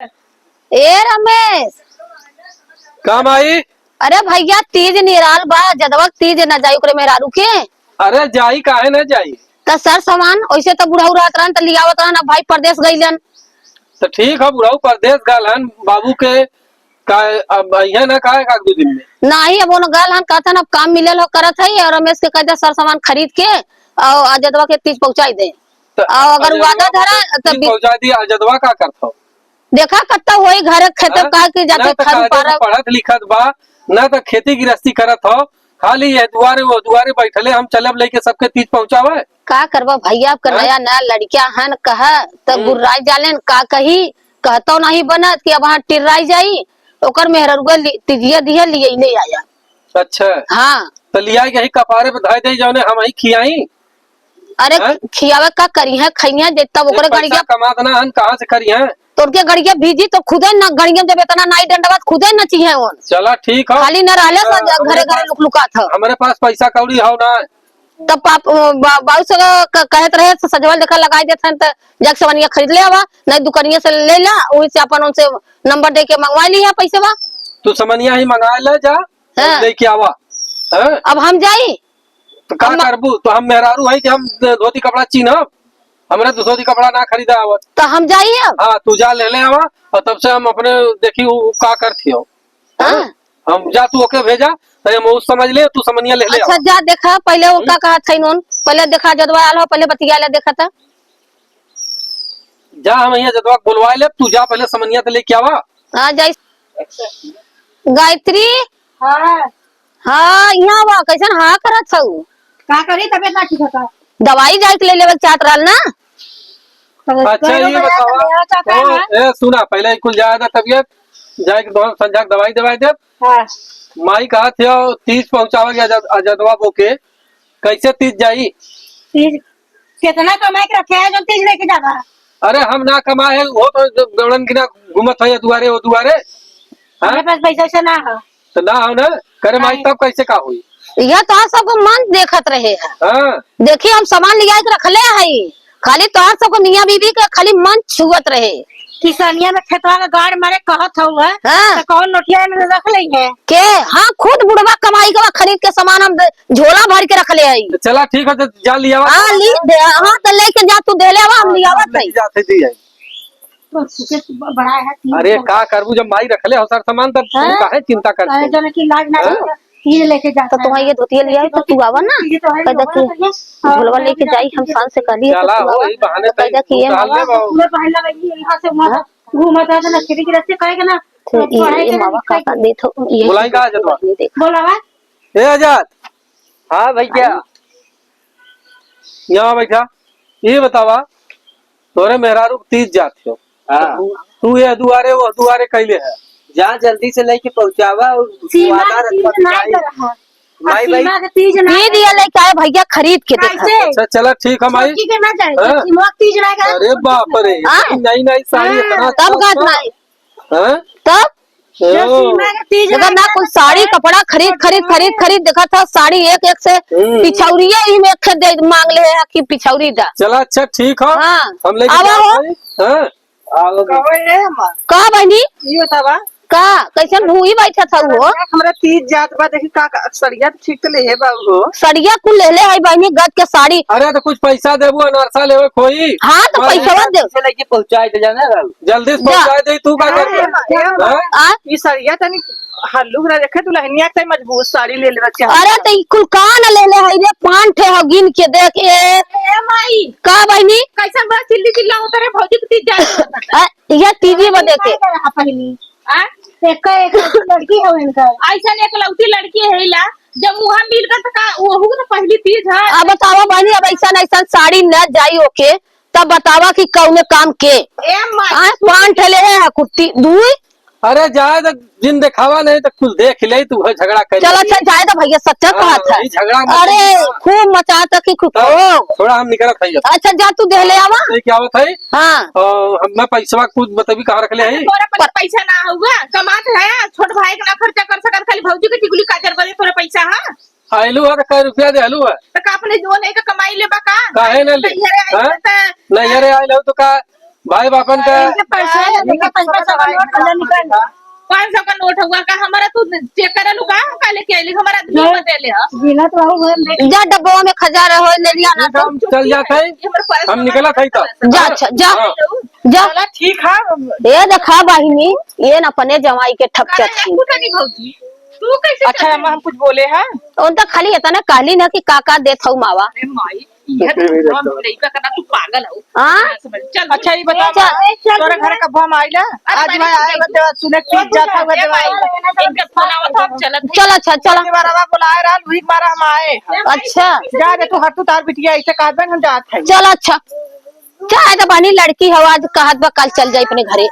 ए रमेश, काम आई। अरे भैया तीज निराल बा, जदवक तीज न जाई ओकरे मेहरारू के। अरे जाई काहे न जाई। त सर सामान वैसे तो बुढ़ऊ रहत रहन त लियावत रहन, अब भाई परदेश गइलन। तो ठीक है, बुढ़ाऊ परदेश गलन बाबू के का अब अइहे न काहे का दो दिन में। नाही अब उन गल हन कहतन अब काम मिलल हो करत है, और रमेश के कह सर सामान खरीद के और अजदवा के तीज पहुंचाई दे। और अगर वादा धरा तो पहुंचा दी। अजदवा का करत देखा कत्ता होई घर खेत का की जाते खर पार पढ़त लिखत बा न तो खेती गृहस्थी करत हो, खाली ये दुआरे वो दुआरे बैठले हम चलब लेके सबके तीज पहुंचावे। का करबा भैया आपका नया नया लड़किया हन कह तब गुर्राई जालेन का कही कहतो नहीं बनत कि अब वहाँ टिर्राई जाई ओकर मेहररुआ तिजिया दिया लिए ले आया। अच्छा हाँ तो लिया यही कपारे पे धाय दे जाने हम ही खियाई। अरे खियावे का करी है खइया तब ओकरे गड़िया कमात ना हन कहाँ से करी है तो उनके गड़िया भीजी तो खुदे न गड़िया जब इतना नाई डंडवा खुदे न चाहिए उन चला ठीक है। खाली न रहले घरे घरे लुक लुका था हमारे पास पैसा कौड़ी हो ना तब बाबू से कहत रहे तो सजवल देखा लगाई देते तो जग सवनिया खरीद ले आवा नहीं दुकानिया से ले ला वही से अपन उनसे नंबर दे के मंगवा लिया पैसे बा तू समनिया ही मंगा ले जा लेके आवा। अब हम जाई तो का करबू तो हम मेहरारू है कि हम धोती कपड़ा चीनब हमने तो धोती कपड़ा ना खरीदा आवत तो हम जाइए अब। हाँ तू जा ले आवा और तब से हम अपने देखी का करती हो। हम जा तू ओके भेजा तो हम उस समझ ले तू समनिया ले ले अच्छा जा देखा पहले वो का कहा था इन्होंने पहले देखा जदवा आल हो पहले बतिया ले देखा था जा हम यहाँ जदवा बुलवा ले तू जा पहले समनिया तो लेके आवा। हाँ जाई गायत्री हाँ हाँ यहाँ बा कैसन हाँ करत था का करी तबियत ना ठीक होता दवाई जाए के ले लेवल चाहत रहल ना। अच्छा ये बतावा ए सुना पहले कुल जाए तबियत जाए के दोनों संझा दवाई दवाई दे हाँ माई कहा थे तीज पहुंचावा गया अजदवा बोके कैसे तीज जाई। तीज कितना कमाए के रखे है जो तीज लेके जाना। अरे हम ना कमाए वो तो दौड़न की ना घूमत है दुआरे वो दुआरे। हमारे पास पैसा से ना है तो ना हो ना करे माई तब कैसे का हुई। यह तो सबको मन देखत रहे है। हाँ देखिए हम सामान लिया के रखले है खाली तोहर सबको मियाँ बीबी के खाली मन छुअत रहे किसानिया में खेतवा में गाड़ मारे कहत हुआ हाँ। तो कौन नोटिया में रख ली है के हाँ खुद बुढ़वा कमाई के खरीद के सामान हम झोला भर के रखले है। चला ठीक है तो जा लिया हाँ ली हाँ तो लेके जा तू दे ले हम लियावा जाते दी है। तो सुखे बड़ा है अरे का करबू जब माई रखले हो सर सामान तब तू काहे चिंता करते हो? जो कि लाज ना तीज लेके जाता तो तुम्हारी ये धोतिया लिया है तो तू आवा ना झोलवा लेके जाई हम सांस से कर लिए चला वही बहाने पैदा किए पूरा पहला लगी यहाँ से वहाँ घूमता है ना खेती गृहस्थी करेगा ना ये मावा का दे तो ये बुलाई का आजाद बोला ए आजाद। हाँ भैया यहाँ बैठा ये बतावा तोरे मेहरारू तीज जाते हो हाँ तू ये दुआरे वो दुआरे कैले है जहाँ जल्दी से लेके पहुँचावा और सीमा वादा तीज रखवा नहीं कि कर रहा भाई भाई सीमा के तीज नहीं ये दिया लेके आए भैया खरीद के देखा कैसे अच्छा चला ठीक है माई। सोची के ना जाए हाँ। सीमा के तीज नहीं कर अरे बाप रे नई नई साड़ी इतना तब गात ना हाँ? तब जो ओ, सीमा के तीज देखा ना कुछ साड़ी कपड़ा खरीद देखा था साड़ी एक एक से पिछौरिया ही में एक दे मांग ले है कि पिछौरी दा चला अच्छा ठीक है हाँ। हम लेके आवा हो। हाँ का बहनी ये बतावा का कैसन भूई बैठा था वो हमरा तीज जात बा देखी का सरिया ठीक तो ले है बाबू सड़िया कुल ले ले है बहनी गज के साड़ी अरे तो कुछ पैसा देबू अनारसा लेवे खोई हाँ तो पैसा दे से लेके पहुँचाए थे जाना रहल जल्दी से पहुंचा दे तू का कर आ? ये सरिया तनी हल्लू ना देखे तू लहनिया के मजबूत साड़ी ले ले बच्चा अरे तो ई कुल कान ले ले है रे पान ठे हो गिन के देख ए माई का बहनी कैसा बड़ा चिल्ली चिल्ला होता है भौजी की तीज जाए ये टीवी में देखे पहली एक लड़की है इनका ऐसा एक लौती लड़की है ला जब वहाँ मिल कर तो का वो तो पहली तीज है अब बतावा बहनी अब ऐसा साड़ी न जाई ओके तब बतावा कि कौने काम के ए माई पान ठेले है कुर्ती दुई अरे जाए तो जिन दिखावा नहीं तो कुछ देख ले तू झगड़ा कर चलो अच्छा जाए तो भैया सच्चा कहा था झगड़ा अरे खूब मचाता कि थोड़ा हम निकल खाई अच्छा जा तू दे ले आवा क्या आवत है हाँ मैं पैसा कुछ बताबी कहाँ रख ले है तोरा पास पैसा ना होगा कमात है छोट भाई का ना खर्चा कर सकत खाली भौजी के टिकुली काजर बजे तोरा पैसा है आलू है तो कै रुपया दे आलू है तो का अपने जो नहीं का कमाई ले बा का काहे न ले नहीं अरे आयल हो तो का भाई बापन का 500 का नोट हुआ का हमारा तू चेक करा लू का का लेके आइली हमारा आदमी बतेले ह जा डब्बा में खजा रहो ले लिया ना तो चल जाते है हम निकला था तो जा अच्छा जा जा चला ठीक है ये देखा बहिनी ये न अपने जमाई के ठपचत थी कुटनी भौजी तू कैसे अच्छा अम्मा हम कुछ बोले हैं उन तो खाली इतना कहली ना कि काका देत हूँ मावा अरे माई ये हम लइका करना तू पागल हो हाँ चल अच्छा ये बता तोरे घर कब हम आइला आज भाई आए बते सुने की जाता हुआ दवाई इनका फोन आवत हम चलत चल अच्छा चल बारवा बुलाए रहल वही मारा हम आए अच्छा जा दे तू हटू तार बिटिया ऐसे कहत बन हम जात है चल अच्छा चाहे तो बहनी लड़की हो आज कहत बा कल चल जाए अपने घरे